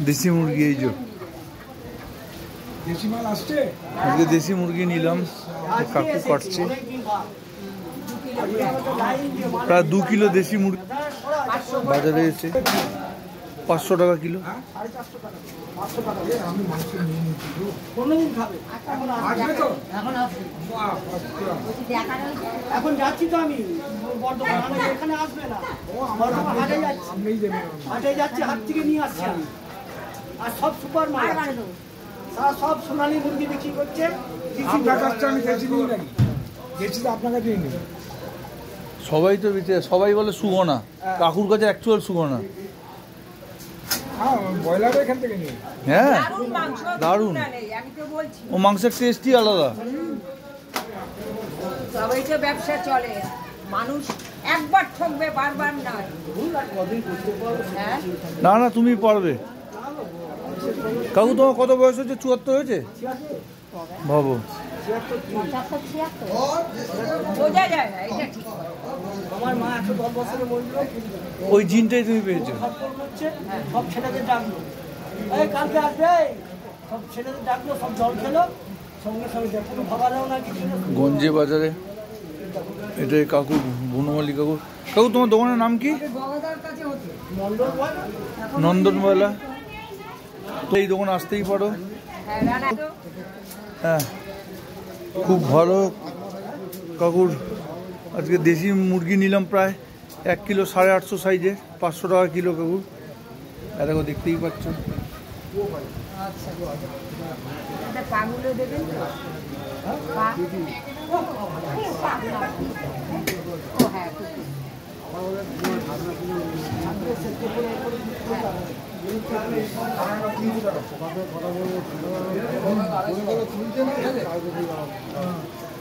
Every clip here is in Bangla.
দেশি মুরগি এই যে আজকে দেশি মুরগি নিলাম, কাকু কাটছে প্রায় 2 কিলো দেশি মুরগি বাজারে এসে 500 টাকা কিলো। এখন যাচ্ছি তো আমি এখানে আসবে না, হাটে যাচ্ছি, হাট থেকে নিয়ে আসছি আমি। আর সব সুপার মার্কেট তারা সব সোনালী মুরগি বিক্রি করছে। সবাই তো সবাই বলে সুগনা, কাকুর কাছে অ্যাকচুয়াল সুগনা। হ্যাঁ দারুণ, ও মাংসের টেস্টই আলাদা। সবাই তো ব্যবসা চলে, মানুষ একবার ঠকবে বারবার না। না না তুমি পারবে কাকু। তোমার কত বয়স হয়েছে? 74 হয়েছে ভাবো। বোঝা যায় না এটা ঠিক। আমার মা 110 বছরে মরল, ওই জিনটাই তুমি পেয়েছো। সব ছেলেদের ডাকলো, এই কালকে আসবে, সব ছেলেদের ডাকলো, সব জল খেলো, সঙ্গে সঙ্গে কোনো ভাবারও না কিছু না। গঞ্জে বাজারে এটাই কাকু, বনমালী কাকু। কাকু তোমার দোকানের নাম কি? নন্দনবালা। তো এই দোকানে আসতেই পারো। হ্যাঁ খুব ভালো কাকুর। আজকে দেশি মুরগি নিলাম প্রায় 1 কিলো 850 সাইজের, 500 টাকা কিলো কাকুর। দেখো দেখতেই পাচ্ছ।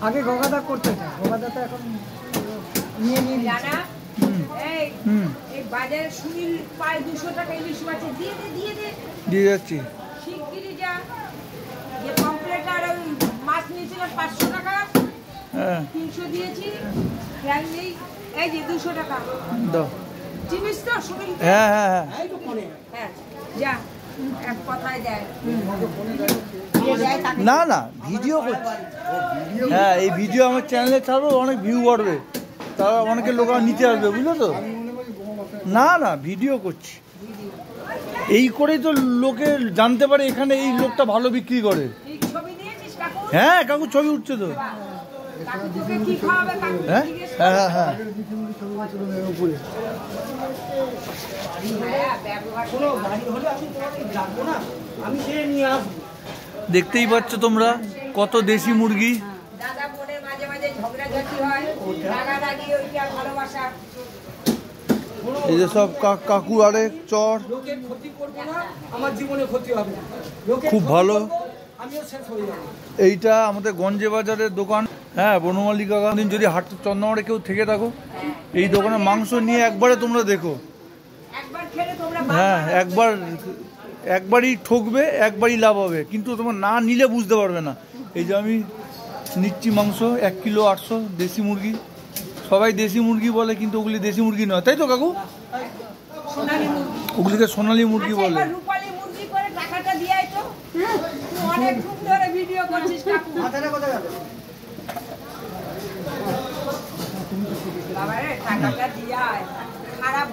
আগে গগাদা করতে চায়, গগাদা তো এখন নিয়ে নিয়ে জানা। এই বাজারে সুনীল পায় 200 টাকা ইলিশ মাছে দিয়ে দে দিয়ে দে দিয়ে যাচ্ছি। শিগগিরই যা। যে কমপ্লেটার ওই মাছ নিয়েছিল 500 টাকা, হ্যাঁ 300 দিয়েছি, ফ্রাই নেই, এই যে 200 টাকা দাও। চিনিস তো সুনীল? হ্যাঁ হ্যাঁ হ্যাঁ হ্যাঁ যা, এক কথায় দেয়। না না ভিডিও করছি। হ্যাঁ এই ভিডিও আমার চ্যানেলে ছাড়ো, অনেক ভিউ বাড়বে, তারা অনেকে লোক নিতে আসবে, বুঝলো তো। না না ভিডিও করছি, এই করেই তো লোকে জানতে পারে এখানে এই লোকটা ভালো বিক্রি করে। হ্যাঁ কাকু ছবি উঠছে তো। হ্যাঁ হ্যাঁ হ্যাঁ দেখতেই পাচ্ছ তোমরা কত দেশি মুরগি। এই যে সব কাকু আরে চর, আমার জীবনে ক্ষতি হবে, খুব ভালো। আমিও শেষ হয়ে যাব। এইটা আমাদের গঞ্জে বাজারের দোকান। হ্যাঁ বনমালী কাকা, দিন যদি হাট চন্দ্রমারে কেউ থেকে থাকো, এই দোকানে মাংস নিয়ে একবারে তোমরা দেখো। হ্যাঁ একবারই ঠকবে, একবারই লাভ হবে, কিন্তু তোমার না নিলে বুঝতে পারবে না। এই যে আমি নিচ্ছি মাংস 1 কিলো 800 দেশি মুরগি। সবাই দেশি মুরগি বলে, কিন্তু ওগুলি দেশি মুরগি নয়, তাই তো কাকু? ওগুলিকে সোনালী মুরগি বলে। খারাপ